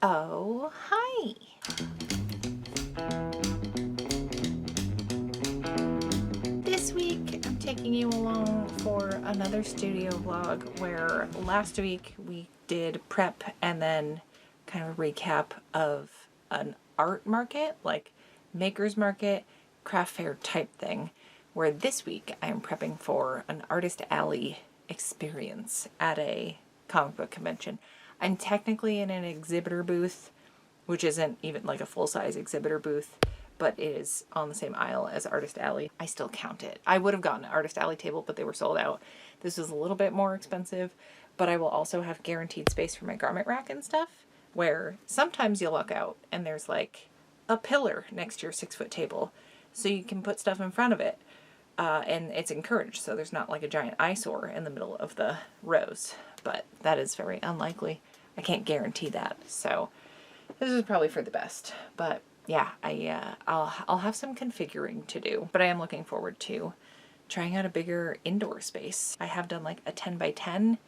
Oh, hi! This week I'm taking you along for another studio vlog where last week we did prep and then kind of a recap of an art market, like maker's market, craft fair type thing, where this week I am prepping for an artist alley experience at a comic book convention. I'm technically in an exhibitor booth, which isn't even like a full-size exhibitor booth, but it is on the same aisle as Artist Alley. I still count it. I would have gotten an Artist Alley table, but they were sold out. This is a little bit more expensive, but I will also have guaranteed space for my garment rack and stuff, where sometimes you luck out and there's like a pillar next to your 6-foot table, so you can put stuff in front of it. And it's encouraged, so there's not like a giant eyesore in the middle of the rows, but that is very unlikely. I can't guarantee that, so this is probably for the best. But yeah, I'll have some configuring to do, but I am looking forward to trying out a bigger indoor space. I have done like a 10 by 10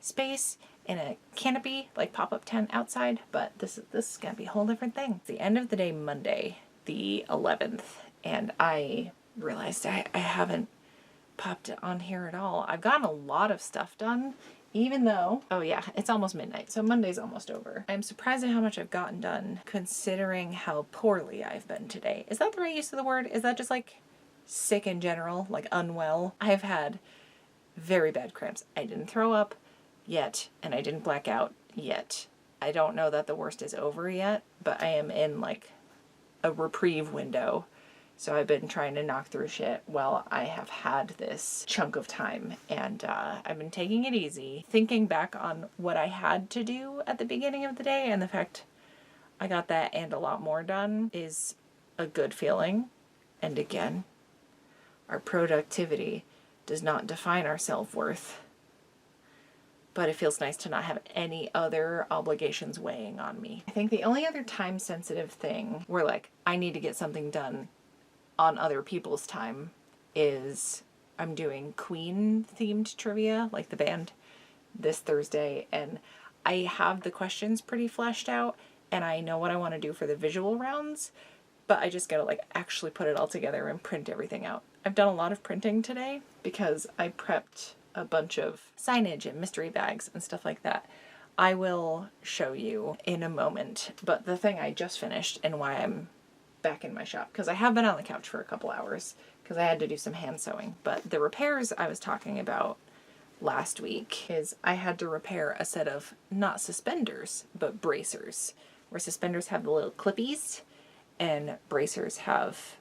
space in a canopy, like pop-up tent outside, but this is gonna be a whole different thing. It's the end of the day, Monday, the 11th, and I realized I haven't popped it on here at all. I've gotten a lot of stuff done, even though, oh yeah, it's almost midnight, so Monday's almost over. I'm surprised at how much I've gotten done considering how poorly I've been today. Is that the right use of the word? Is that just like sick in general, like unwell? I've had very bad cramps. I didn't throw up yet, and I didn't black out yet. I don't know that the worst is over yet, but I am in like a reprieve window. So I've been trying to knock through shit while I have had this chunk of time, and I've been taking it easy, thinking back on what I had to do at the beginning of the day, and the fact I got that and a lot more done is a good feeling. And again, our productivity does not define our self-worth, but it feels nice to not have any other obligations weighing on me. I think the only other time-sensitive thing where like I need to get something done on other people's time is I'm doing Queen themed trivia, like the band, this Thursday, and I have the questions pretty fleshed out and I know what I want to do for the visual rounds, but I just gotta like actually put it all together and print everything out. I've done a lot of printing today because I prepped a bunch of signage and mystery bags and stuff like that. I will show you in a moment, but the thing I just finished and why I'm back in my shop, because I have been on the couch for a couple hours because I had to do some hand sewing, but the repairs I was talking about last week is I had to repair a set of not suspenders but bracers, where suspenders have the little clippies and bracers have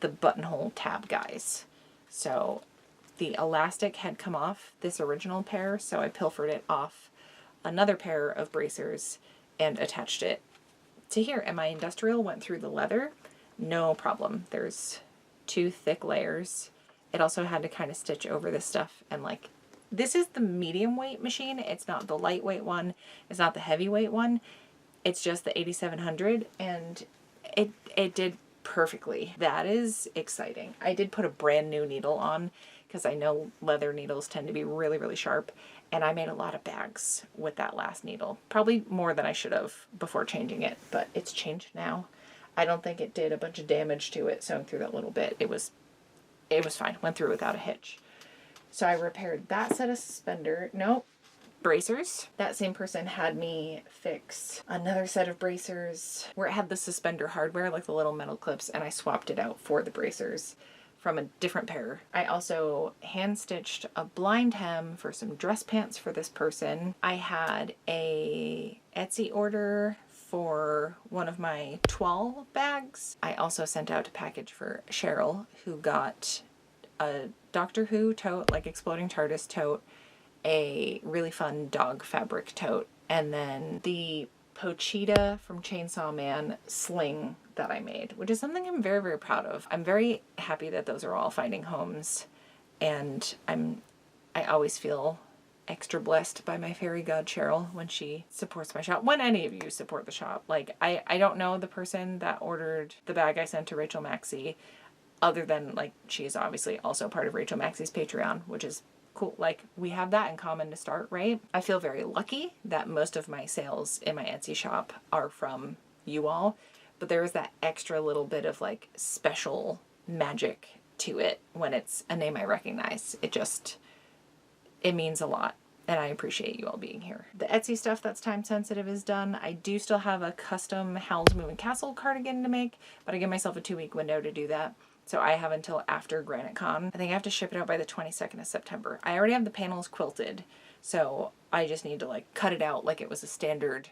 the buttonhole tab guys. So the elastic had come off this original pair, so I pilfered it off another pair of bracers and attached it to here, and my industrial went through the leather, no problem. There's 2 thick layers. It also had to kind of stitch over this stuff, and like, this is the medium weight machine. It's not the lightweight one. It's not the heavyweight one. It's just the 8700, and it did perfectly. That is exciting. I did put a brand new needle on because I know leather needles tend to be really, really sharp, and I made a lot of bags with that last needle. Probably more than I should have before changing it, but it's changed now. I don't think it did a bunch of damage to it sewing through that little bit. It was fine. Went through without a hitch. So I repaired that set of bracers. That same person had me fix another set of bracers where it had the suspender hardware, like the little metal clips, and I swapped it out for the bracers from a different pair. I also hand stitched a blind hem for some dress pants for this person. I had a Etsy order for one of my toile bags. I also sent out a package for Cheryl, who got a Doctor Who tote, like Exploding TARDIS tote, a really fun dog fabric tote, and then the Pochita from Chainsaw Man sling that I made, which is something I'm very, very proud of. I'm very happy that those are all finding homes, and I always feel extra blessed by my fairy god Cheryl when she supports my shop, when any of you support the shop. Like, I don't know the person that ordered the bag I sent to Rachel Maxey, other than like she is obviously also part of Rachel Maxey's Patreon, which is cool. Like, we have that in common to start, right? I feel very lucky that most of my sales in my Etsy shop are from you all, but there is that extra little bit of like special magic to it when it's a name I recognize. It means a lot. And I appreciate you all being here. The Etsy stuff that's time sensitive is done. I do still have a custom Howl's Moving Castle cardigan to make, but I give myself a 2-week window to do that. So I have until after Granitecon. I think I have to ship it out by the 22nd of September. I already have the panels quilted, so I just need to like cut it out like it was a standard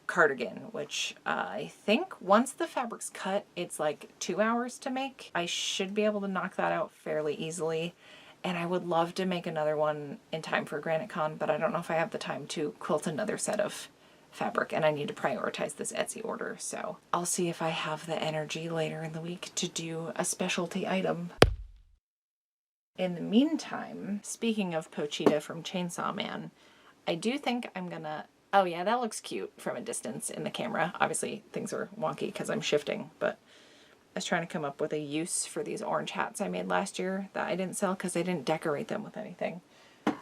cardigan, which I think once the fabric's cut, it's like 2 hours to make. I should be able to knock that out fairly easily. And I would love to make another one in time for Granitecon, but I don't know if I have the time to quilt another set of fabric, and I need to prioritize this Etsy order. So I'll see if I have the energy later in the week to do a specialty item. In the meantime, speaking of Pochita from Chainsaw Man, I do think I'm gonna, oh yeah, that looks cute from a distance in the camera. Obviously things are wonky because I'm shifting, but I was trying to come up with a use for these orange hats I made last year that I didn't sell because I didn't decorate them with anything.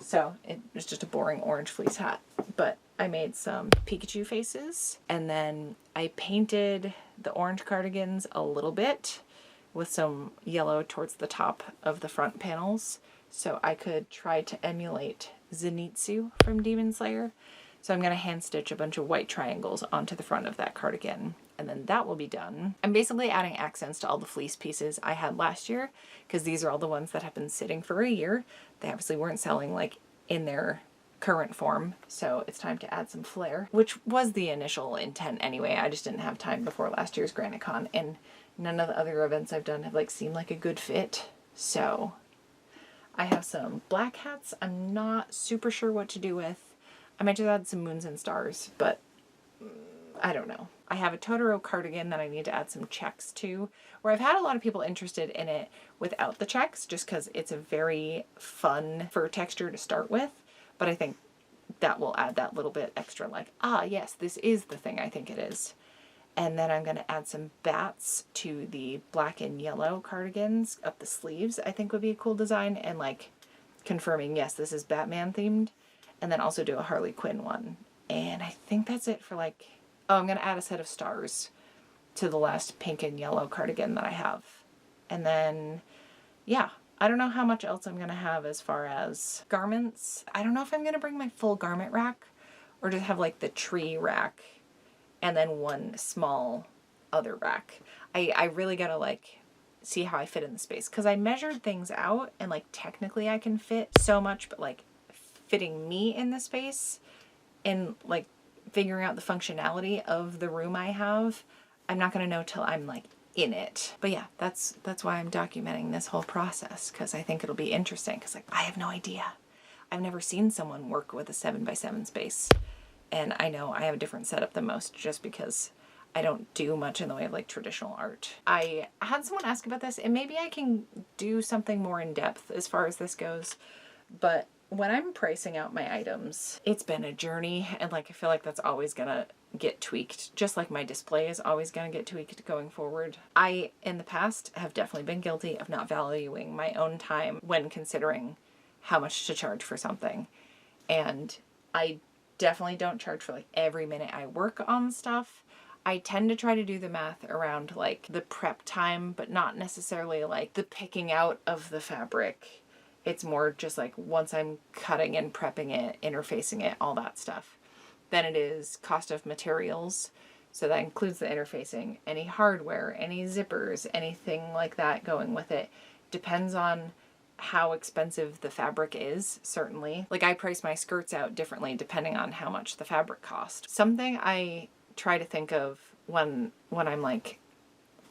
So it was just a boring orange fleece hat. But I made some Pikachu faces, and then I painted the orange cardigans a little bit with some yellow towards the top of the front panels so I could try to emulate Zenitsu from Demon Slayer. So I'm going to hand stitch a bunch of white triangles onto the front of that cardigan, and then that will be done. I'm basically adding accents to all the fleece pieces I had last year because these are all the ones that have been sitting for a year. They obviously weren't selling like in their current form, so it's time to add some flair, which was the initial intent anyway. I just didn't have time before last year's Granitecon, and none of the other events I've done have like seemed like a good fit. So I have some black hats I'm not super sure what to do with. I might just add some moons and stars, but I don't know. I have a Totoro cardigan that I need to add some checks to, where I've had a lot of people interested in it without the checks, just because it's a very fun fur texture to start with. But I think that will add that little bit extra, like, ah, yes, this is the thing I think it is. And then I'm going to add some bats to the black and yellow cardigans up the sleeves. I think would be a cool design, and like confirming, yes, this is Batman themed. And then also do a Harley Quinn one. And I think that's it for like, oh, I'm going to add a set of stars to the last pink and yellow cardigan that I have. And then, yeah, I don't know how much else I'm going to have as far as garments. I don't know if I'm going to bring my full garment rack or just have like the tree rack and then one small other rack. I really got to like see how I fit in the space, because I measured things out and like technically I can fit so much, but like fitting me in the space and like figuring out the functionality of the room I have, I'm not going to know till I'm like in it. But yeah, that's why I'm documenting this whole process, because I think it'll be interesting, because like I have no idea. I've never seen someone work with a 7x7 space, and I know I have a different setup than most just because I don't do much in the way of like traditional art. I had someone ask about this, and maybe I can do something more in depth as far as this goes, but when I'm pricing out my items, it's been a journey, and like I feel like that's always gonna get tweaked, just like my display is always gonna get tweaked going forward. I, in the past, have definitely been guilty of not valuing my own time when considering how much to charge for something. And I definitely don't charge for like every minute I work on stuff. I tend to try to do the math around like the prep time, but not necessarily like the picking out of the fabric. It's more just like once I'm cutting and prepping it, interfacing it, all that stuff. Then it is cost of materials. So that includes the interfacing, any hardware, any zippers, anything like that going with it. Depends on how expensive the fabric is, certainly. Like I price my skirts out differently depending on how much the fabric cost. Something I try to think of when I'm like,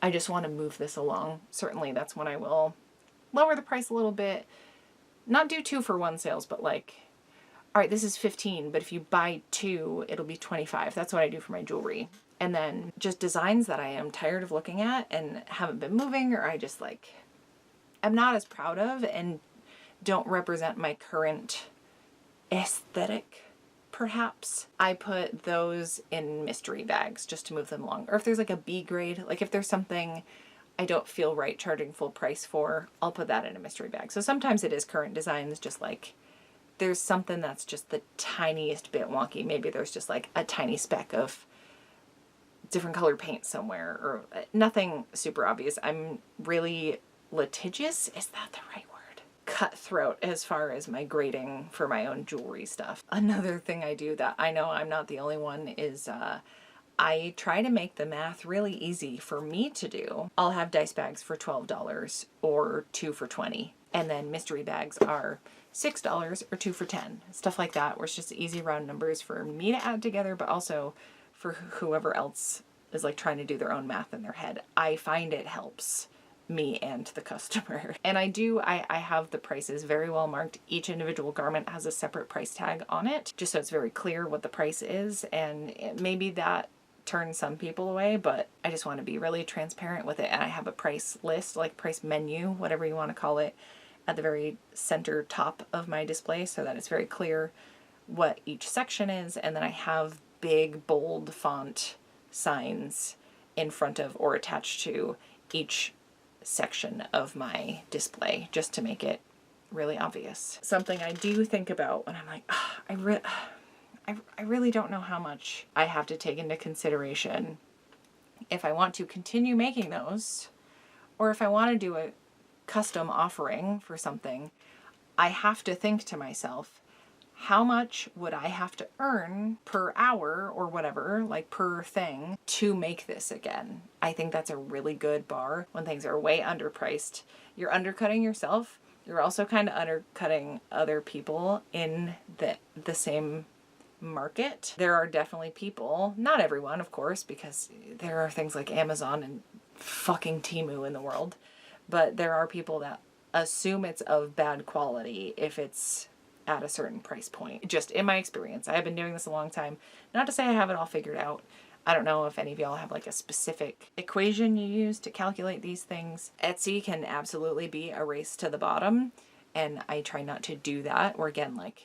I just want to move this along. Certainly that's when I will lower the price a little bit. Not do 2-for-1 sales, but like, all right, this is 15, but if you buy 2, it'll be 25. That's what I do for my jewelry. And then just designs that I am tired of looking at and haven't been moving, or I just like, I'm not as proud of and don't represent my current aesthetic, perhaps. I put those in mystery bags just to move them along. Or if there's like a B grade, like if there's something I don't feel right charging full price for, I'll put that in a mystery bag. So sometimes it is current designs, just like there's something that's just the tiniest bit wonky. Maybe there's just like a tiny speck of different colored paint somewhere, or nothing super obvious. I'm really litigious. Is that the right word? Cutthroat as far as my grading for my own jewelry stuff. Another thing I do that I know I'm not the only one is I try to make the math really easy for me to do. I'll have dice bags for $12 or 2 for $20. And then mystery bags are $6 or 2 for $10. Stuff like that, where it's just easy round numbers for me to add together, but also for whoever else is like trying to do their own math in their head. I find it helps me and the customer. And I have the prices very well marked. Each individual garment has a separate price tag on it, just so it's very clear what the price is. And maybe that turns some people away, but I just want to be really transparent with it. And I have a price list, like price menu, whatever you want to call it, at the very center top of my display, so that it's very clear what each section is. And then I have big bold font signs in front of or attached to each section of my display, just to make it really obvious. Something I do think about when I'm like, I really don't know how much I have to take into consideration if I want to continue making those, or if I want to do a custom offering for something. I have to think to myself, how much would I have to earn per hour or whatever, like per thing, to make this again? I think that's a really good bar when things are way underpriced. You're undercutting yourself. You're also kind of undercutting other people in the same market. There are definitely people, not everyone, of course, because there are things like Amazon and fucking Temu in the world, but there are people that assume it's of bad quality if it's at a certain price point. Just in my experience, I have been doing this a long time. Not to say I have it all figured out. I don't know if any of y'all have like a specific equation you use to calculate these things. Etsy can absolutely be a race to the bottom, and I try not to do that. Or again, like,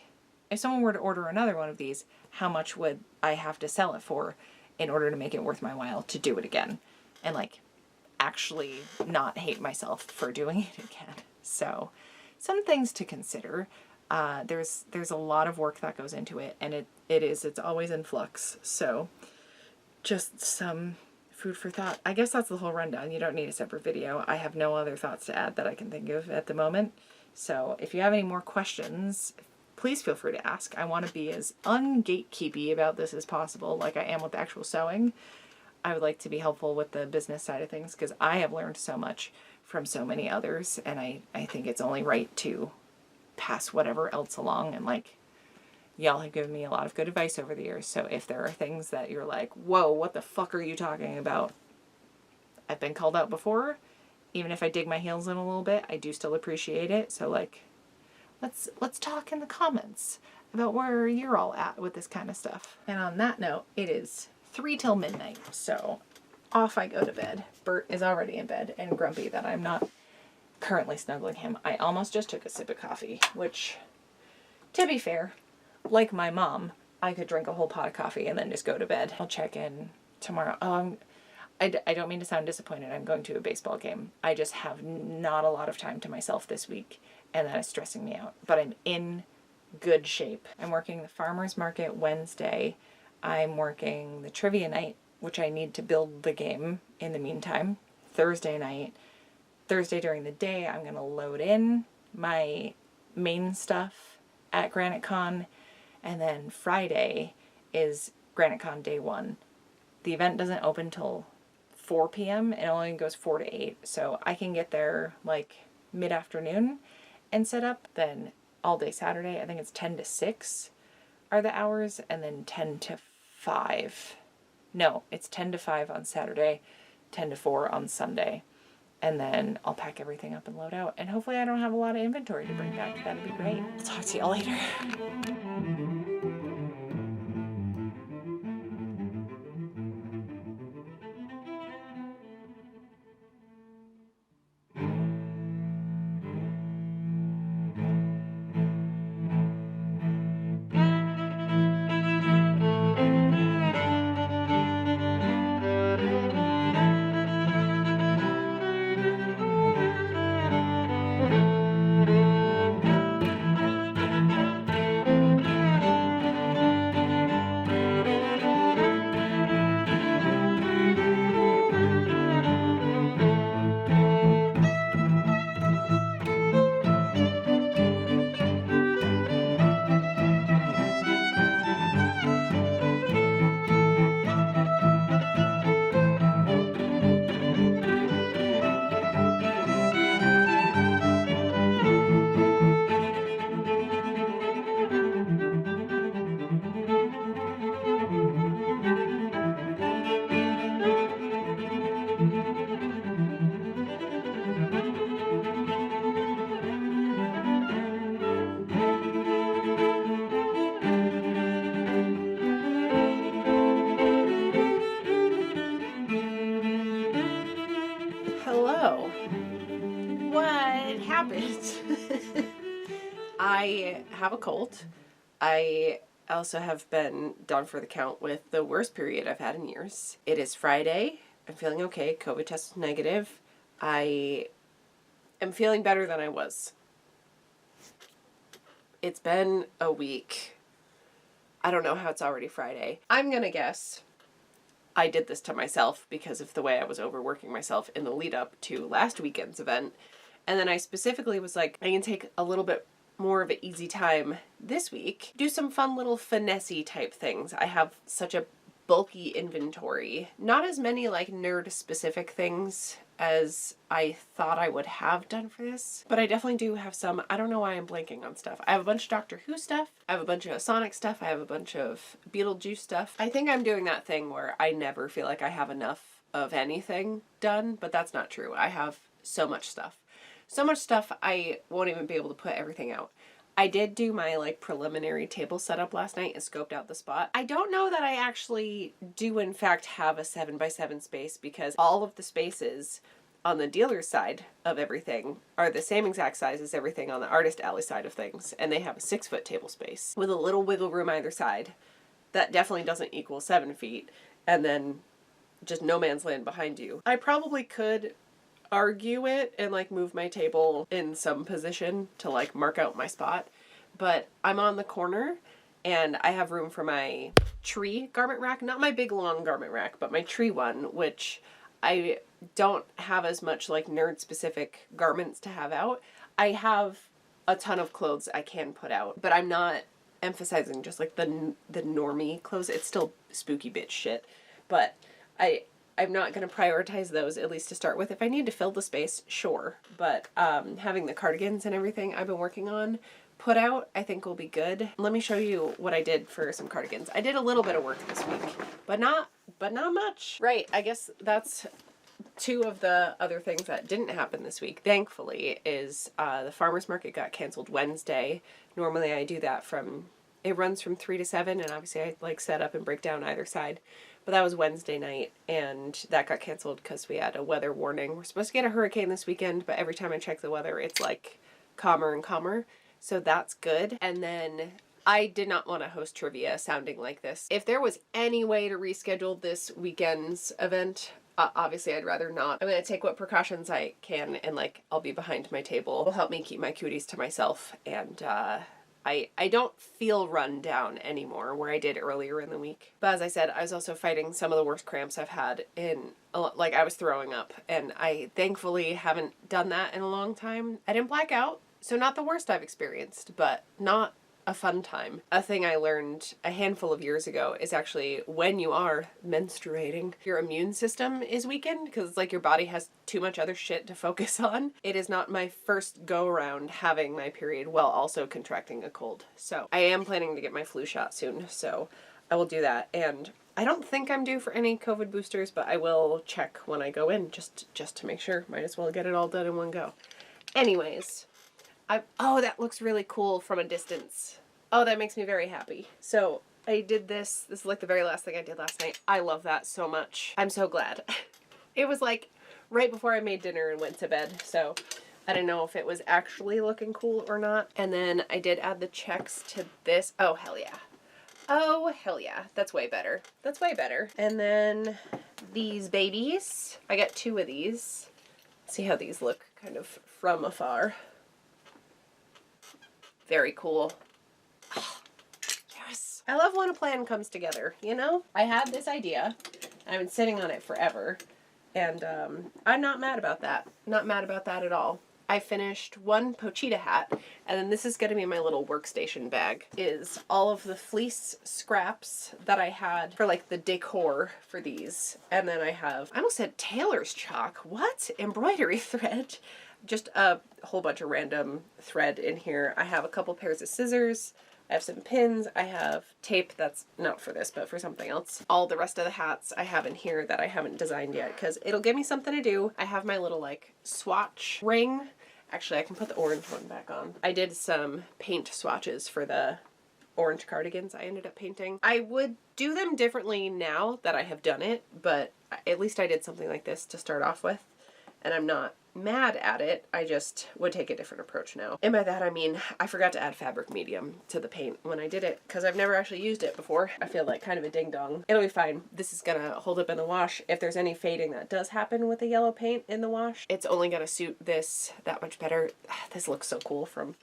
if someone were to order another one of these, how much would I have to sell it for in order to make it worth my while to do it again? And like, actually not hate myself for doing it again. So some things to consider. There's a lot of work that goes into it, and it's always in flux. So just some food for thought. I guess that's the whole rundown. You don't need a separate video. I have no other thoughts to add that I can think of at the moment. So if you have any more questions, please feel free to ask. I want to be as ungatekeepy about this as possible, like I am with the actual sewing. I would like to be helpful with the business side of things, because I have learned so much from so many others, and I think it's only right to pass whatever else along. And like, y'all have given me a lot of good advice over the years, so if there are things that you're like, whoa, what the fuck are you talking about? I've been called out before. Even if I dig my heels in a little bit, I do still appreciate it. So like, let's talk in the comments about where you're all at with this kind of stuff. And on that note, it is 3 till midnight, so off I go to bed. Bert is already in bed and grumpy that I'm not currently snuggling him. I almost just took a sip of coffee, which, to be fair, like my mom, I could drink a whole pot of coffee and then just go to bed. I'll check in tomorrow. I don't mean to sound disappointed. I'm going to a baseball game. I just have not a lot of time to myself this week, and that is stressing me out. But I'm in good shape. I'm working the farmer's market Wednesday. I'm working the trivia night, which I need to build the game in the meantime, Thursday night. Thursday during the day, I'm going to load in my main stuff at Granitecon, and then Friday is Granitecon day 1. The event doesn't open till 4 p.m. It only goes 4 to 8, so I can get there like mid-afternoon and set up. Then all day Saturday, I think it's 10 to 6 are the hours, and then 10 to 5. No, it's 10 to 5 on Saturday, 10 to 4 on Sunday. And then I'll pack everything up and load out. And hopefully I don't have a lot of inventory to bring back. That'd be great. I'll talk to y'all later. happened. I have a cold. I also have been done for the count with the worst period I've had in years. It is Friday. I'm feeling okay. COVID test is negative. I am feeling better than I was. It's been a week. I don't know how it's already Friday. I'm gonna guess I did this to myself because of the way I was overworking myself in the lead up to last weekend's event. And then I specifically was like, I can take a little bit more of an easy time this week. Do some fun little finesse-y type things. I have such a bulky inventory. Not as many like nerd specific things as I thought I would have done for this, but I definitely do have some. I don't know why I'm blanking on stuff. I have a bunch of Doctor Who stuff. I have a bunch of Sonic stuff. I have a bunch of Beetlejuice stuff. I think I'm doing that thing where I never feel like I have enough of anything done, but that's not true. I have so much stuff. So much stuff I won't even be able to put everything out. I did do my like preliminary table setup last night and scoped out the spot. I don't know that I actually do in fact have a 7x7 space because all of the spaces on the dealer's side of everything are the same exact size as everything on the artist alley side of things, and they have a 6-foot table space with a little wiggle room either side. That definitely doesn't equal 7 feet, and then just no man's land behind you. I probably could argue it and like move my table in some position to like mark out my spot, but I'm on the corner and I have room for my tree garment rack, not my big long garment rack, but my tree one, which I don't have as much like nerd specific garments to have out. I have a ton of clothes I can put out, but I'm not emphasizing just like the normie clothes. It's still spooky bitch shit, but I'm not going to prioritize those, at least to start with. If I need to fill the space, sure. But having the cardigans and everything I've been working on put out, I think will be good. Let me show you what I did for some cardigans. I did a little bit of work this week, but not much. Right, I guess that's two of the other things that didn't happen this week, thankfully, is the farmer's market got canceled Wednesday. Normally I do that it runs from 3 to 7, and obviously I like set up and break down either side. But that was Wednesday night, and that got canceled because we had a weather warning. We're supposed to get a hurricane this weekend, but every time I check the weather, it's like calmer and calmer. So that's good. And then I did not want to host trivia sounding like this. If there was any way to reschedule this weekend's event, obviously I'd rather not. I'm going to take what precautions I can, and like I'll be behind my table. It'll help me keep my cuties to myself, and I don't feel run down anymore where I did earlier in the week. But as I said, I was also fighting some of the worst cramps I've had like I was throwing up, and I thankfully haven't done that in a long time. I didn't black out, so not the worst I've experienced, but not a fun time. A thing I learned a handful of years ago is actually when you are menstruating, your immune system is weakened because it's like your body has too much other shit to focus on. It is not my first go around having my period while also contracting a cold. So I am planning to get my flu shot soon, so I will do that. And I don't think I'm due for any COVID boosters, but I will check when I go in just to make sure. Might as well get it all done in one go. Anyways, oh, that looks really cool from a distance. Oh, that makes me very happy. So I did this. This is like the very last thing I did last night. I love that so much. I'm so glad. It was like right before I made dinner and went to bed, so I didn't know if it was actually looking cool or not. And then I did add the checks to this. Oh, hell yeah. Oh, hell yeah. That's way better. That's way better. And then these babies. I got 2 of these. See how these look kind of from afar. Very cool. Oh, yes. I love when a plan comes together, you know? I had this idea. I've been sitting on it forever. And I'm not mad about that. Not mad about that at all. I finished one Pochita hat, and then this is going to be my little workstation bag, is all of the fleece scraps that I had for like the decor for these. And then I almost said tailor's chalk. What? Embroidery thread. Just a whole bunch of random thread in here. I have a couple pairs of scissors. I have some pins. I have tape that's not for this, but for something else. All the rest of the hats I have in here that I haven't designed yet because it'll give me something to do. I have my little like swatch ring. Actually, I can put the orange one back on. I did some paint swatches for the orange cardigans I ended up painting. I would do them differently now that I have done it, but at least I did something like this to start off with. And I'm not mad at it. I just would take a different approach now. And by that I mean I forgot to add fabric medium to the paint when I did it because I've never actually used it before. I feel like kind of a ding dong. It'll be fine. This is gonna hold up in the wash. If there's any fading that does happen with the yellow paint in the wash, it's only gonna suit this that much better. This looks so cool from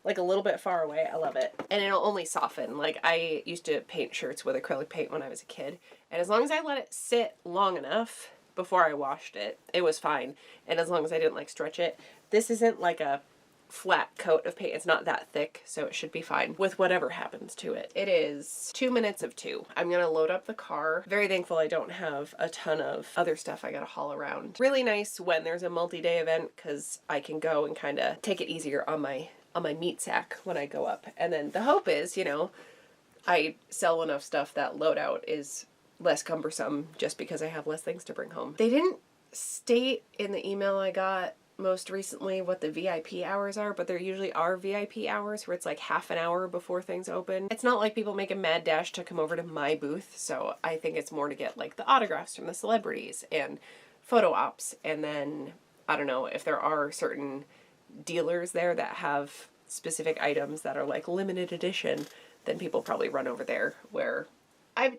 like a little bit far away. I love it. And it'll only soften. Like I used to paint shirts with acrylic paint when I was a kid. And as long as I let it sit long enough before I washed it, it was fine. And as long as I didn't like stretch it, this isn't like a flat coat of paint. It's not that thick, so it should be fine with whatever happens to it. It is 2 minutes of 2. I'm gonna load up the car. Very thankful I don't have a ton of other stuff I gotta haul around. Really nice when there's a multi-day event because I can go and kind of take it easier on my meat sack when I go up. And then the hope is, you know, I sell enough stuff that loadout is less cumbersome just because I have less things to bring home. They didn't state in the email I got most recently what the VIP hours are, but there usually are VIP hours where it's like half an hour before things open. It's not like people make a mad dash to come over to my booth, so I think it's more to get like the autographs from the celebrities and photo ops, and then I don't know if there are certain dealers there that have specific items that are like limited edition, then people probably run over there where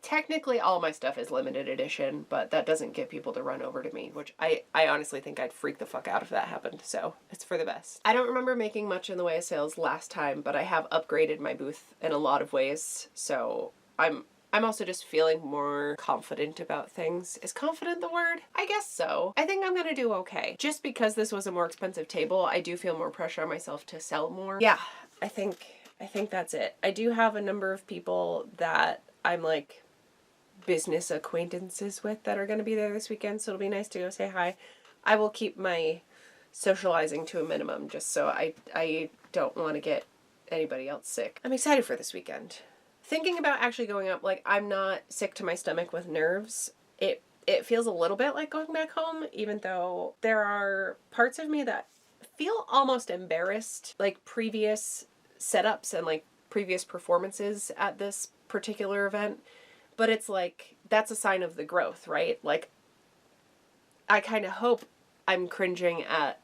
technically all my stuff is limited edition, but that doesn't get people to run over to me, which I honestly think I'd freak the fuck out if that happened, so it's for the best. I don't remember making much in the way of sales last time, but I have upgraded my booth in a lot of ways, so I'm also just feeling more confident about things. Is confident the word? I guess so. I think I'm gonna do okay. Just because this was a more expensive table, I do feel more pressure on myself to sell more. Yeah, I think that's it. I do have a number of people that I'm like business acquaintances with that are going to be there this weekend, so it'll be nice to go say hi. I will keep my socializing to a minimum just so I don't want to get anybody else sick. I'm excited for this weekend. Thinking about actually going up, like I'm not sick to my stomach with nerves. It feels a little bit like going back home, even though there are parts of me that feel almost embarrassed, like previous setups and like previous performances at this particular event, but it's like that's a sign of the growth, right? Like I kind of hope I'm cringing at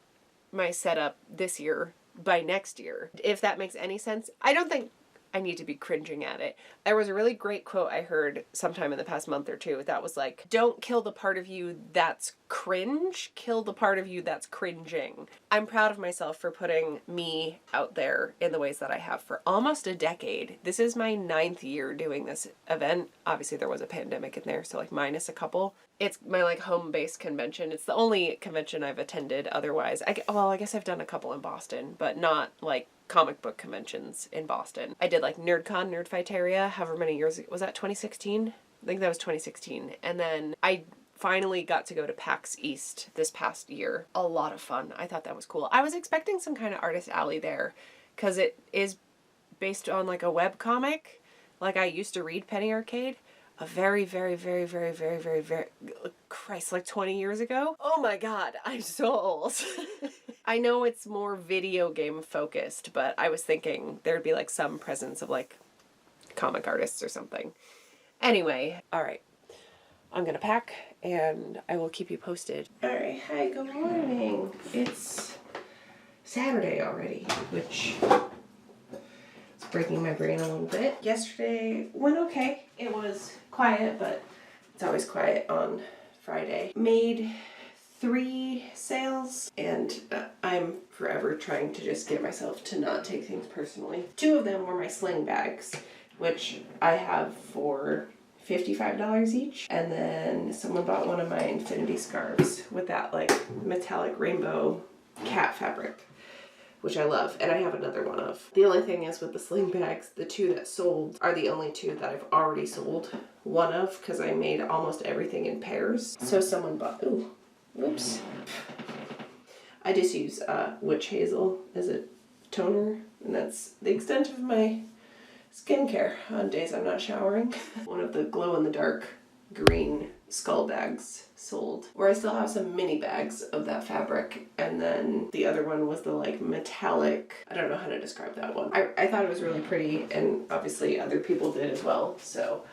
my setup this year by next year, if that makes any sense. I don't think I need to be cringing at it. There was a really great quote I heard sometime in the past month or two that was like, don't kill the part of you that's cringe, kill the part of you that's cringing. I'm proud of myself for putting me out there in the ways that I have for almost a decade. This is my 9th year doing this event. Obviously there was a pandemic in there, so like minus a couple. It's my like home-based convention. It's the only convention I've attended otherwise. I guess I've done a couple in Boston, but not like comic book conventions in Boston. I did like NerdCon, Nerdfighteria, however many years, was that 2016? I think that was 2016. And then I finally got to go to PAX East this past year. A lot of fun. I thought that was cool. I was expecting some kind of artist alley there because it is based on like a web comic. Like I used to read Penny Arcade a very, Christ, like 20 years ago. Oh my God, I'm so old. I know it's more video game focused, but I was thinking there'd be like some presence of like comic artists or something. Anyway, all right. I'm gonna pack and I will keep you posted. All right, hi, good morning. It's Saturday already, which is breaking my brain a little bit. Yesterday went okay. It was quiet, but it's always quiet on Friday. Made 3 sales, and I'm forever trying to just get myself to not take things personally. 2 of them were my sling bags, which I have for $55 each, and then someone bought one of my infinity scarves with that like metallic rainbow cat fabric, which I love, and I have another one of. The only thing is with the sling bags, the 2 that sold are the only 2 that I've already sold one of because I made almost everything in pairs. So someone bought, ooh, whoops. I just use witch hazel as a toner, and that's the extent of my skincare on days I'm not showering. One of the glow-in-the-dark green skull bags sold, where I still have some mini bags of that fabric, and then the other one was the like metallic, I don't know how to describe that one. I thought it was really pretty, and obviously other people did as well, so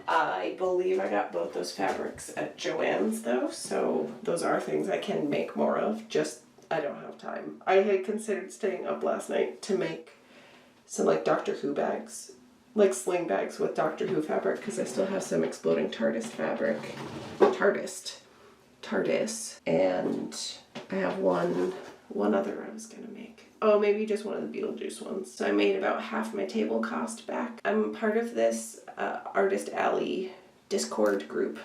I believe I got both those fabrics at Joann's though, so those are things I can make more of, just I don't have time. I had considered staying up last night to make some like Doctor Who bags, like sling bags with Doctor Who fabric, because I still have some exploding TARDIS fabric. TARDIS. And I have one other I was gonna make. Oh, maybe just one of the Beetlejuice ones. So I made about half my table cost back. I'm part of this Artist Alley Discord group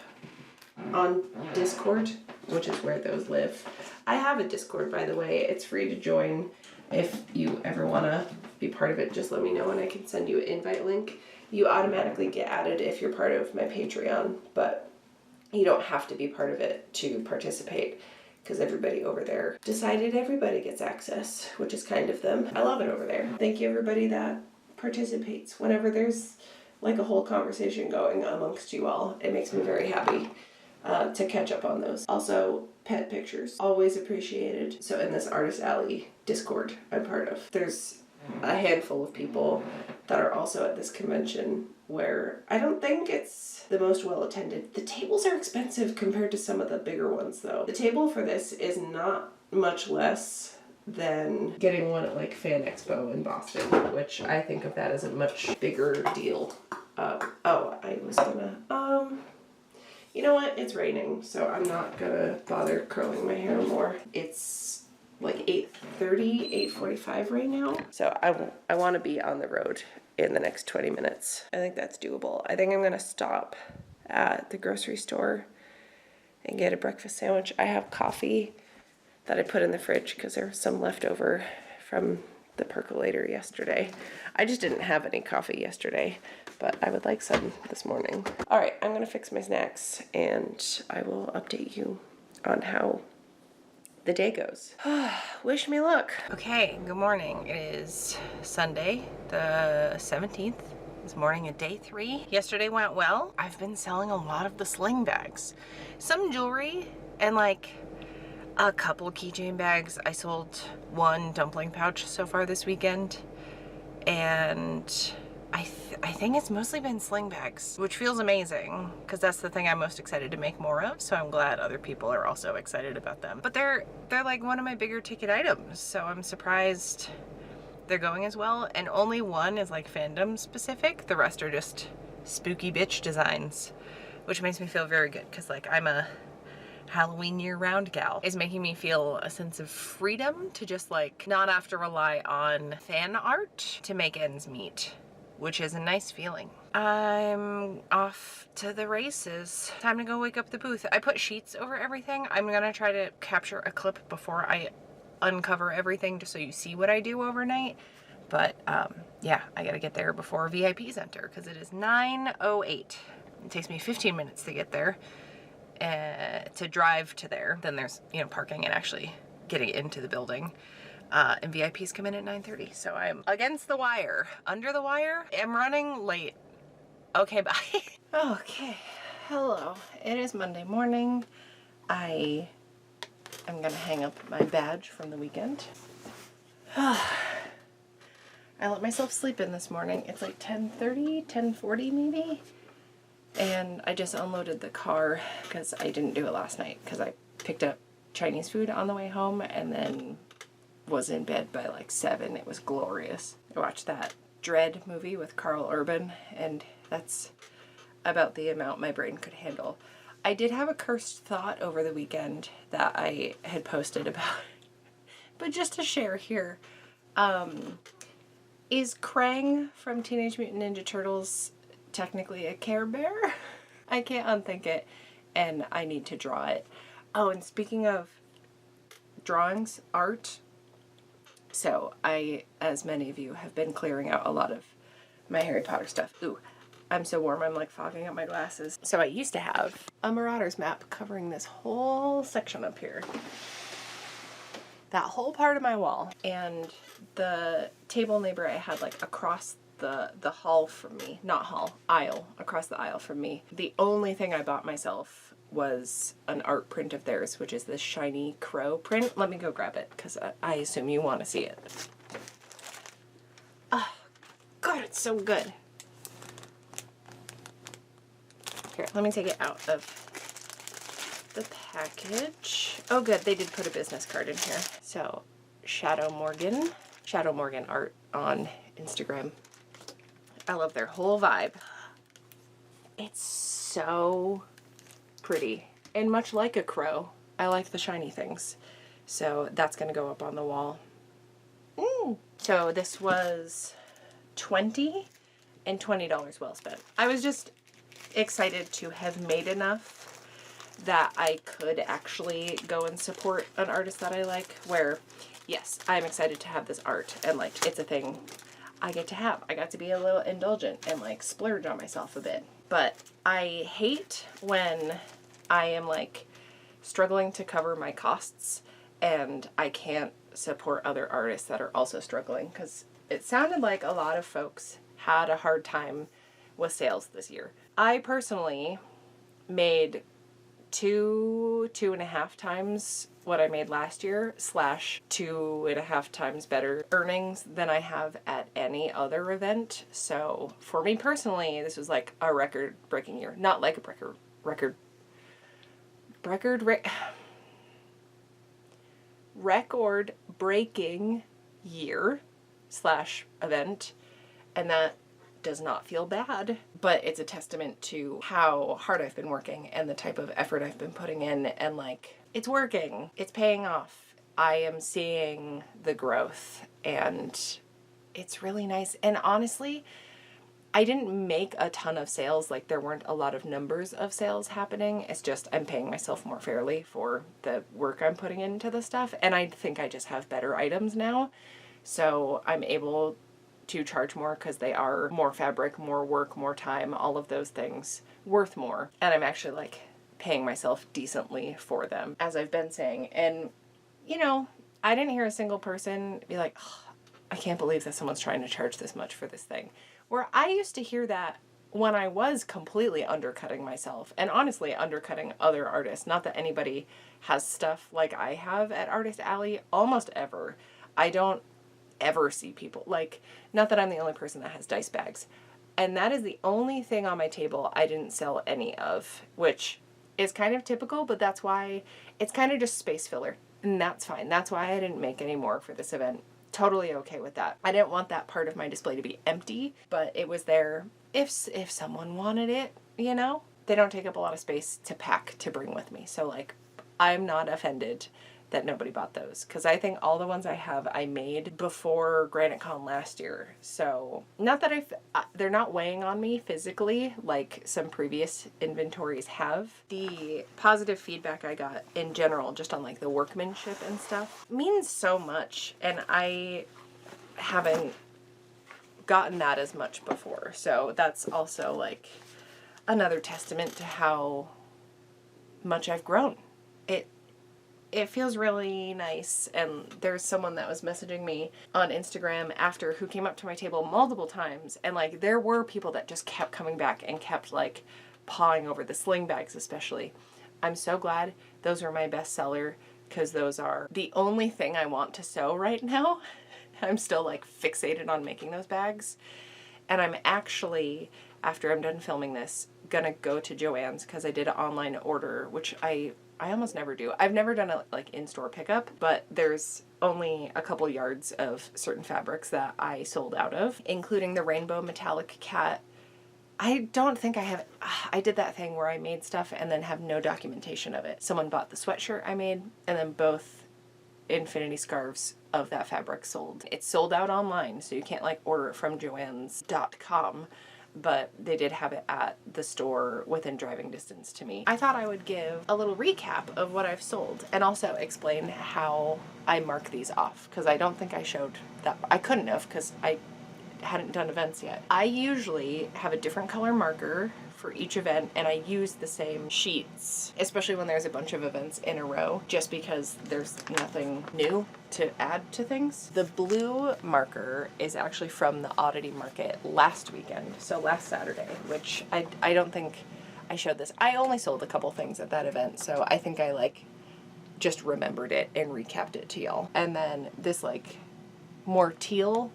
on Discord, which is where those live. I have a Discord, by the way. It's free to join. If you ever want to be part of it, just let me know and I can send you an invite link. You automatically get added if you're part of my Patreon, but you don't have to be part of it to participate, because everybody over there decided everybody gets access, which is kind of them. I love it over there. Thank you everybody that participates. Whenever there's like a whole conversation going amongst you all, it makes me very happy to catch up on those. Also, pet pictures, always appreciated. So in this Artist Alley Discord I'm part of, there's a handful of people that are also at this convention where I don't think it's the most well attended. The tables are expensive compared to some of the bigger ones though. The table for this is not much less than getting one at like Fan Expo in Boston, which I think of that as a much bigger deal. You know what? It's raining, so I'm not gonna bother curling my hair more. It's like 8:30, 8:45 right now. So I want to be on the road in the next 20 minutes. I think that's doable. I think I'm gonna stop at the grocery store and get a breakfast sandwich. I have coffee that I put in the fridge because there was some left over from the percolator yesterday. I just didn't have any coffee yesterday, but I would like some this morning. All right, I'm gonna fix my snacks and I will update you on how the day goes. Wish me luck. Okay, good morning. It is Sunday, the 17th. This morning at day 3. Yesterday went well. I've been selling a lot of the sling bags. Some jewelry and like a couple keychain bags. I sold one dumpling pouch so far this weekend, and I think it's mostly been sling bags, which feels amazing because that's the thing I'm most excited to make more of, so I'm glad other people are also excited about them. But they're like one of my bigger ticket items, so I'm surprised they're going as well, and only one is like fandom specific. The rest are just spooky bitch designs, which makes me feel very good because like I'm a Halloween year-round gal. Is making me feel a sense of freedom to just like not have to rely on fan art to make ends meet, which is a nice feeling. I'm off to the races. Time to go wake up the booth. I put sheets over everything. I'm gonna try to capture a clip before I uncover everything just so you see what I do overnight. But yeah, I gotta get there before VIPs enter because it is 9:08. It takes me 15 minutes to get there. To drive to there. Then there's, you know, parking and actually getting into the building. And VIPs come in at 9:30. So I'm against the wire, under the wire. I'm running late. Okay, bye. Okay, hello. It is Monday morning. I am gonna hang up my badge from the weekend. I let myself sleep in this morning. It's like 10:30, 10:40 maybe. And I just unloaded the car because I didn't do it last night because I picked up Chinese food on the way home and then was in bed by like 7. It was glorious. I watched that Dread movie with Carl Urban, and that's about the amount my brain could handle. I did have a cursed thought over the weekend that I had posted about, but just to share here. Is Krang from Teenage Mutant Ninja Turtles technically a Care Bear? I can't unthink it, and I need to draw it. Oh, and speaking of drawings, art, so I, as many of you, have been clearing out a lot of my Harry Potter stuff. Ooh, I'm so warm, I'm like fogging up my glasses. So I used to have a Marauders map covering this whole section up here. That whole part of my wall. And the table neighbor I had like across the hall from me, not hall, aisle, across the aisle from me. The only thing I bought myself was an art print of theirs, which is this shiny crow print. Let me go grab it, because I assume you want to see it. Oh, God, it's so good. Here, let me take it out of the package. Oh good, they did put a business card in here. So, Shadow Morgan art on Instagram. I love their whole vibe. It's so pretty. And much like a crow, I like the shiny things. So that's gonna go up on the wall. So this was $20 and $20 well spent. I was just excited to have made enough that I could actually go and support an artist that I like, where yes, I'm excited to have this art and like it's a thing I get to have. I got to be a little indulgent and like splurge on myself a bit. But I hate when I am like struggling to cover my costs and I can't support other artists that are also struggling, because it sounded like a lot of folks had a hard time with sales this year. I personally made 2.5 times what I made last year / 2.5 times better earnings than I have at any other event. So for me personally, this was like a record-breaking year. Not like a record-breaking year / event, and that does not feel bad, but it's a testament to how hard I've been working and the type of effort I've been putting in, and like it's working, it's paying off. I am seeing the growth and it's really nice. And honestly, I didn't make a ton of sales, like there weren't a lot of numbers of sales happening. It's just I'm paying myself more fairly for the work I'm putting into the stuff, and I think I just have better items now. So I'm able to charge more because they are more fabric, more work, more time, all of those things worth more. And I'm actually like paying myself decently for them, as I've been saying. And, you know, I didn't hear a single person be like, oh, I can't believe that someone's trying to charge this much for this thing. Where I used to hear that when I was completely undercutting myself, and honestly undercutting other artists. Not that anybody has stuff like I have at Artist Alley almost ever. I don't ever see people, like, not that I'm the only person that has dice bags. And that is the only thing on my table I didn't sell any of, which is kind of typical, but that's why it's kind of just space filler. And that's fine. That's why I didn't make any more for this event. Totally okay with that. I didn't want that part of my display to be empty, but it was there if someone wanted it, you know? They don't take up a lot of space to pack to bring with me. So like, I'm not offended that nobody bought those, because I think all the ones I have I made before Granitecon last year. So not that they're not weighing on me physically like some previous inventories have. The positive feedback I got in general just on like the workmanship and stuff means so much, and I haven't gotten that as much before. So that's also like another testament to how much I've grown. It feels really nice. And there's someone that was messaging me on Instagram after who came up to my table multiple times, and like there were people that just kept coming back and kept like pawing over the sling bags especially. I'm so glad those are my best seller, because those are the only thing I want to sew right now. I'm still like fixated on making those bags. And I'm actually, after I'm done filming this, gonna go to Joann's, because I did an online order, which I almost never do. I've never done a like in-store pickup, but there's only a couple yards of certain fabrics that I sold out of, including the rainbow metallic cat. I don't think I have, I did that thing where I made stuff and then have no documentation of it. Someone bought the sweatshirt I made, and then both infinity scarves of that fabric sold. It's sold out online, so you can't like order it from joanns.com. But they did have it at the store within driving distance to me. I thought I would give a little recap of what I've sold and also explain how I mark these off, because I don't think I showed that. I couldn't have, because I hadn't done events yet. I usually have a different color marker for each event, and I use the same sheets, especially when there's a bunch of events in a row, just because there's nothing new to add to things. The blue marker is actually from the Oddity Market last weekend, so last Saturday, which I don't think I showed this. I only sold a couple things at that event, so I think I like just remembered it and recapped it to y'all. And then this like more teal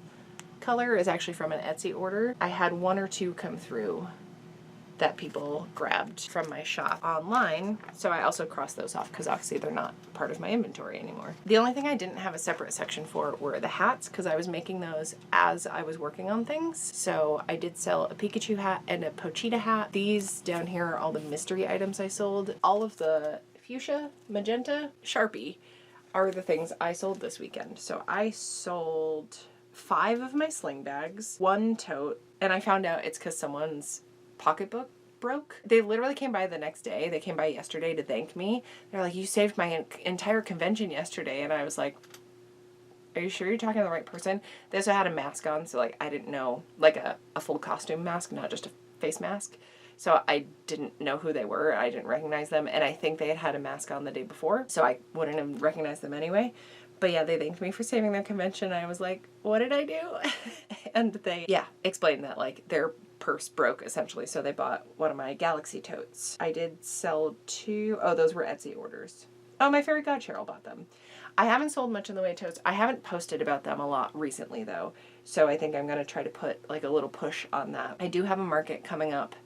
color is actually from an Etsy order. I had one or two come through that people grabbed from my shop online. So I also crossed those off because obviously they're not part of my inventory anymore. The only thing I didn't have a separate section for were the hats because I was making those as I was working on things. So I did sell a Pikachu hat and a Pochita hat. These down here are all the mystery items I sold. All of the fuchsia, magenta, Sharpie are the things I sold this weekend. So I sold 5 of my sling bags, 1 tote, and I found out it's because someone's pocketbook broke. They literally came by the next day. They came by yesterday to thank me. They're like, you saved my entire convention yesterday. And I was like, are you sure you're talking to the right person? They also had a mask on, so like I didn't know, like a full costume mask, not just a face mask. So I didn't know who they were. I didn't recognize them. And I think they had a mask on the day before, so I wouldn't have recognized them anyway. But yeah, they thanked me for saving their convention. I was like, what did I do? And they, explained that like their purse broke essentially. So they bought one of my Galaxy totes. I did sell 2, those were Etsy orders. Oh, my fairy god Cheryl bought them. I haven't sold much in the way of totes. I haven't posted about them a lot recently though. So I think I'm going to try to put like a little push on that. I do have a market coming up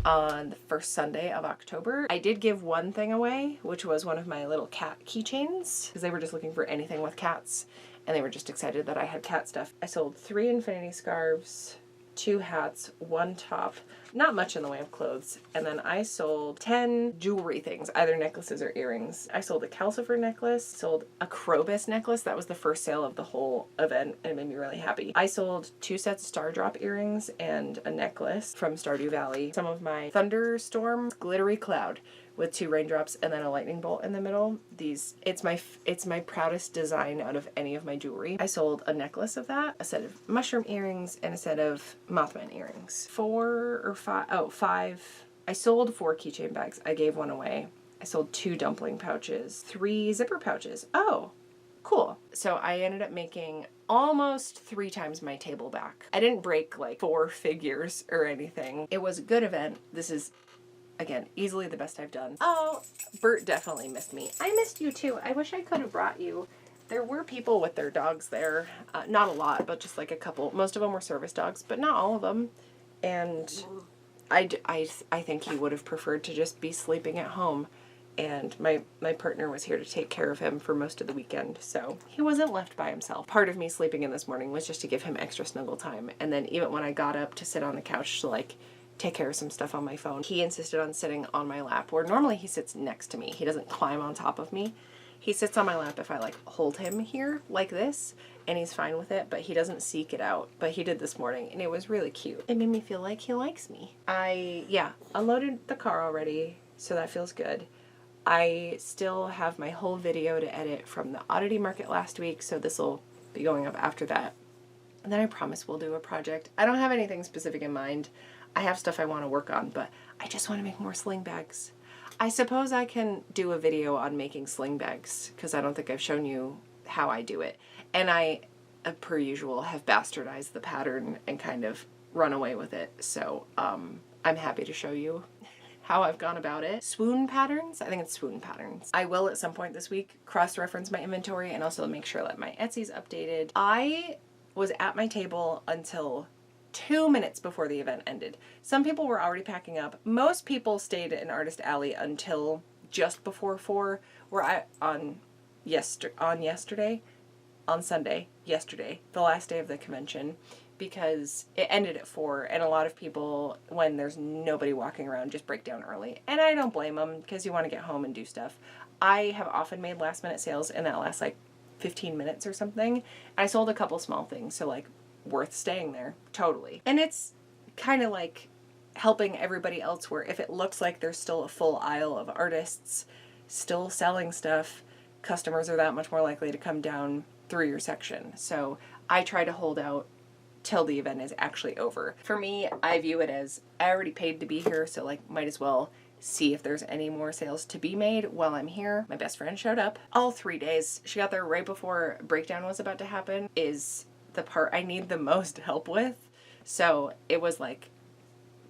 on the first Sunday of October. I did give one thing away, which was one of my little cat keychains, because they were just looking for anything with cats, and they were just excited that I had cat stuff. I sold 3 infinity scarves, 2 hats, 1 top, not much in the way of clothes, and then I sold 10 jewelry things, either necklaces or earrings. I sold a calcifer necklace, sold a Krobus necklace. That was the first sale of the whole event, and it made me really happy. I sold 2 sets of Star Drop earrings and a necklace from Stardew Valley. Some of my Thunderstorm glittery cloud with 2 raindrops and then a lightning bolt in the middle. It's my proudest design out of any of my jewelry. I sold a necklace of that, a set of mushroom earrings, and a set of Mothman earrings. 5. I sold 4 keychain bags. I gave 1 away. I sold 2 dumpling pouches, 3 zipper pouches. Oh, cool. So I ended up making almost 3 times my table back. I didn't break like 4 figures or anything. It was a good event. This is, again, easily the best I've done. Oh, Bert definitely missed me. I missed you too. I wish I could have brought you. There were people with their dogs there. Not a lot, but just like a couple. Most of them were service dogs, but not all of them. And I think he would have preferred to just be sleeping at home. And my partner was here to take care of him for most of the weekend, so he wasn't left by himself. Part of me sleeping in this morning was just to give him extra snuggle time. And then even when I got up to sit on the couch to like take care of some stuff on my phone, he insisted on sitting on my lap, where normally he sits next to me. He doesn't climb on top of me. He sits on my lap if I like hold him here like this, and he's fine with it, but he doesn't seek it out. But he did this morning, and it was really cute. It made me feel like he likes me. I unloaded the car already, so that feels good. I still have my whole video to edit from the oddity market last week, so this will be going up after that. And then I promise we'll do a project. I don't have anything specific in mind. I have stuff I want to work on, but I just want to make more sling bags. I suppose I can do a video on making sling bags, because I don't think I've shown you how I do it. And I, per usual, have bastardized the pattern and kind of run away with it. So I'm happy to show you how I've gone about it. Swoon patterns? I think it's swoon patterns. I will at some point this week cross-reference my inventory and also make sure that my Etsy's updated. I was at my table until 2 minutes before the event ended. Some people were already packing up. Most people stayed in Artist Alley until just before 4, where on Sunday, the last day of the convention, because it ended at 4, and a lot of people, when there's nobody walking around, just break down early. And I don't blame them, because you want to get home and do stuff. I have often made last minute sales in that last like 15 minutes or something. I sold a couple small things, so like worth staying there, totally. And it's kind of like helping everybody else, where if it looks like there's still a full aisle of artists still selling stuff, customers are that much more likely to come down through your section. So I try to hold out till the event is actually over. For me, I view it as I already paid to be here, so like might as well see if there's any more sales to be made while I'm here. My best friend showed up all 3 days. She got there right before breakdown was about to happen, is the part I need the most help with. So it was like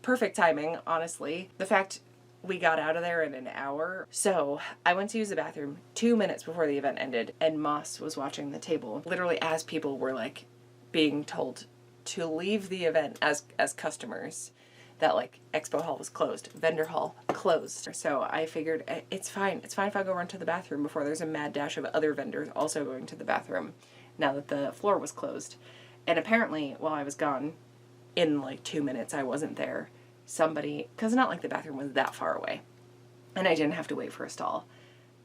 perfect timing, honestly. The fact we got out of there in an hour. So I went to use the bathroom 2 minutes before the event ended, and Moss was watching the table literally as people were like being told to leave the event as customers. that like expo hall was closed, vendor hall closed. So I figured it's fine. It's fine if I go run to the bathroom before there's a mad dash of other vendors also going to the bathroom now that the floor was closed. And apparently while I was gone, in like 2 minutes I wasn't there, somebody, because not like the bathroom was that far away and I didn't have to wait for a stall.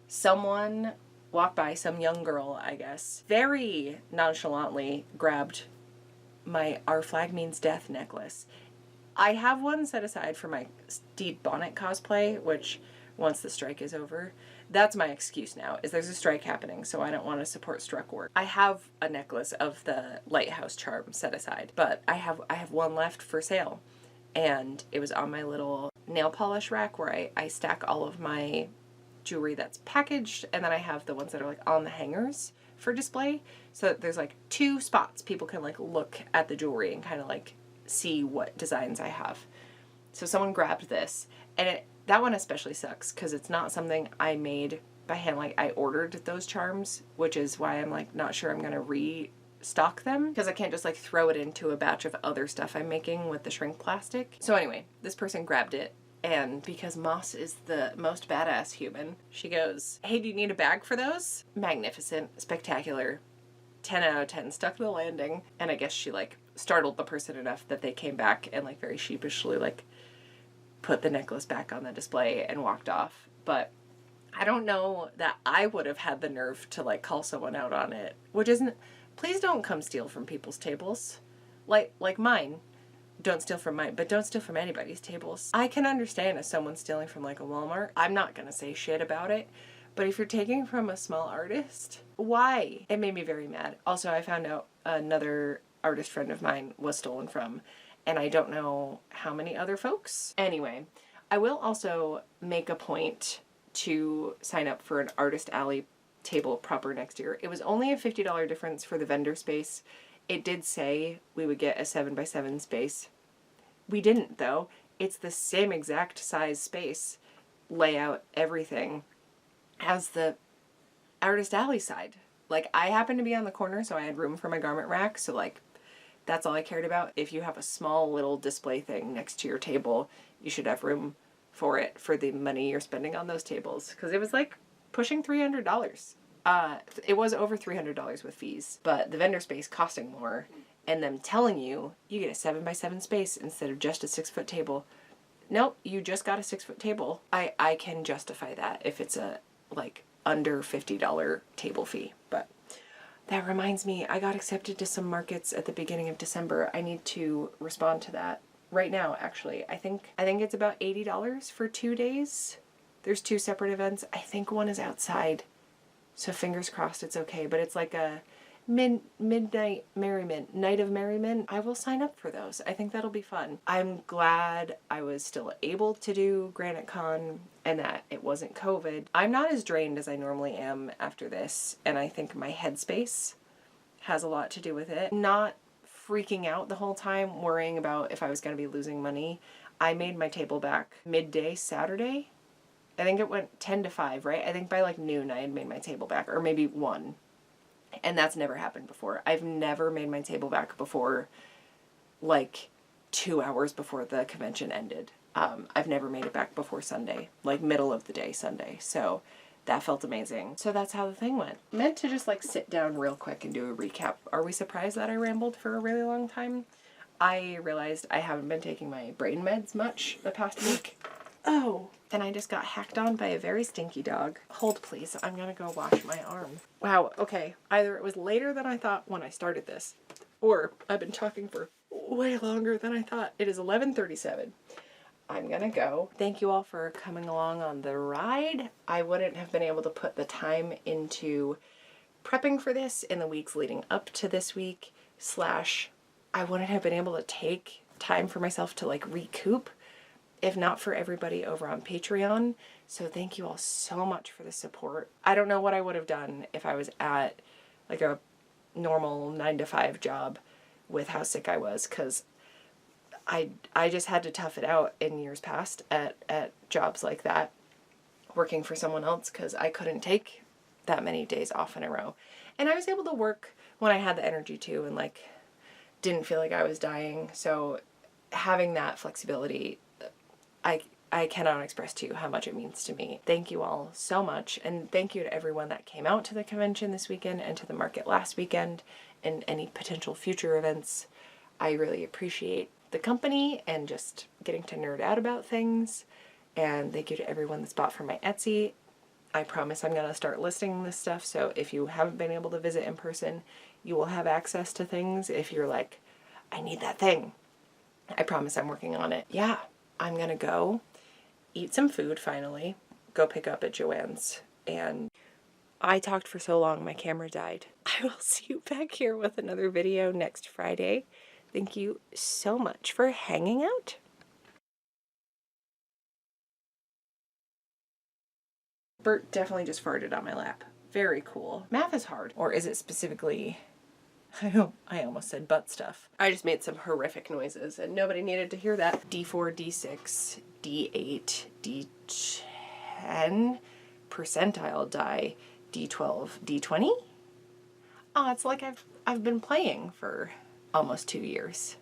Someone walked by, some young girl, I guess, very nonchalantly grabbed my Our Flag Means Death necklace. I have one set aside for my Stede Bonnet cosplay, which once the strike is over, that's my excuse now, is there's a strike happening, so I don't want to support struck work. I have a necklace of the lighthouse charm set aside, but I have one left for sale. And it was on my little nail polish rack where I stack all of my jewelry that's packaged, and then I have the ones that are like on the hangers for display. So there's like 2 spots people can like look at the jewelry and kind of like see what designs I have. So someone grabbed this, and that one especially sucks because it's not something I made by hand. Like I ordered those charms, which is why I'm like not sure I'm gonna restock them because I can't just like throw it into a batch of other stuff I'm making with the shrink plastic. So anyway, this person grabbed it, and because Moss is the most badass human, she goes, "Hey, do you need a bag for those?" Magnificent, spectacular, 10 out of 10, stuck to the landing. And I guess she like startled the person enough that they came back and like very sheepishly like put the necklace back on the display and walked off. But I don't know that I would have had the nerve to like call someone out on it, which isn't, please don't come steal from people's tables. Like mine. Don't steal from mine, but don't steal from anybody's tables. I can understand if someone's stealing from like a Walmart. I'm not gonna say shit about it. But if you're taking from a small artist, why? It made me very mad. Also, I found out another artist friend of mine was stolen from, and I don't know how many other folks. Anyway, I will also make a point to sign up for an Artist Alley table proper next year. It was only a $50 difference for the vendor space. It did say we would get a 7x7 space. We didn't though. It's the same exact size space, layout, everything, as the Artist Alley side. Like I happened to be on the corner, so I had room for my garment rack, so like that's all I cared about. If you have a small little display thing next to your table, you should have room for it for the money you're spending on those tables, because it was like pushing $300. It was over $300 with fees, but the vendor space costing more and them telling you you get a 7x7 space instead of just a 6-foot table. Nope, you just got a 6-foot table. I can justify that if it's a like under $50 table fee. But that reminds me, I got accepted to some markets at the beginning of December. I need to respond to that right now, actually. I think it's about $80 for 2 days. There's 2 separate events. I think one is outside, so fingers crossed it's okay. But it's like a midnight merriment, night of merriment. I will sign up for those. I think that'll be fun. I'm glad I was still able to do Granitecon and that it wasn't COVID. I'm not as drained as I normally am after this, and I think my headspace has a lot to do with it. Not freaking out the whole time, worrying about if I was going to be losing money. I made my table back midday Saturday. I think it went 10 to 5, right? I think by like noon I had made my table back, or maybe 1. And that's never happened before. I've never made my table back before like 2 hours before the convention ended. I've never made it back before Sunday, like middle of the day Sunday. So that felt amazing. So that's how the thing went. Meant to just like sit down real quick and do a recap. Are we surprised that I rambled for a really long time? I realized I haven't been taking my brain meds much the past week. Oh, and I just got hacked on by a very stinky dog. Hold please, I'm gonna go wash my arm. Wow, okay. Either it was later than I thought when I started this, or I've been talking for way longer than I thought. It is 11:37. I'm gonna go. Thank you all for coming along on the ride. I wouldn't have been able to put the time into prepping for this in the weeks leading up to this week, / I wouldn't have been able to take time for myself to like recoup if not for everybody over on Patreon. So thank you all so much for the support. I don't know what I would have done if I was at like a normal 9-to-5 job with how sick I was, because I just had to tough it out in years past at jobs like that, working for someone else, because I couldn't take that many days off in a row. And I was able to work when I had the energy to and like didn't feel like I was dying. So having that flexibility, I cannot express to you how much it means to me. Thank you all so much, and thank you to everyone that came out to the convention this weekend and to the market last weekend and any potential future events. I really appreciate the company and just getting to nerd out about things. And thank you to everyone that's bought from my Etsy. I promise I'm going to start listing this stuff, so if you haven't been able to visit in person, you will have access to things if you're like, I need that thing. I promise I'm working on it. Yeah, I'm going to go eat some food finally, go pick up at Joanne's, and I talked for so long my camera died. I will see you back here with another video next Friday. Thank you so much for hanging out. Bert definitely just farted on my lap. Very cool. Math is hard. Or is it specifically... I almost said butt stuff. I just made some horrific noises and nobody needed to hear that. D4, D6, D8, D10 percentile die, D12, D20. Oh, it's like I've been playing for almost 2 years.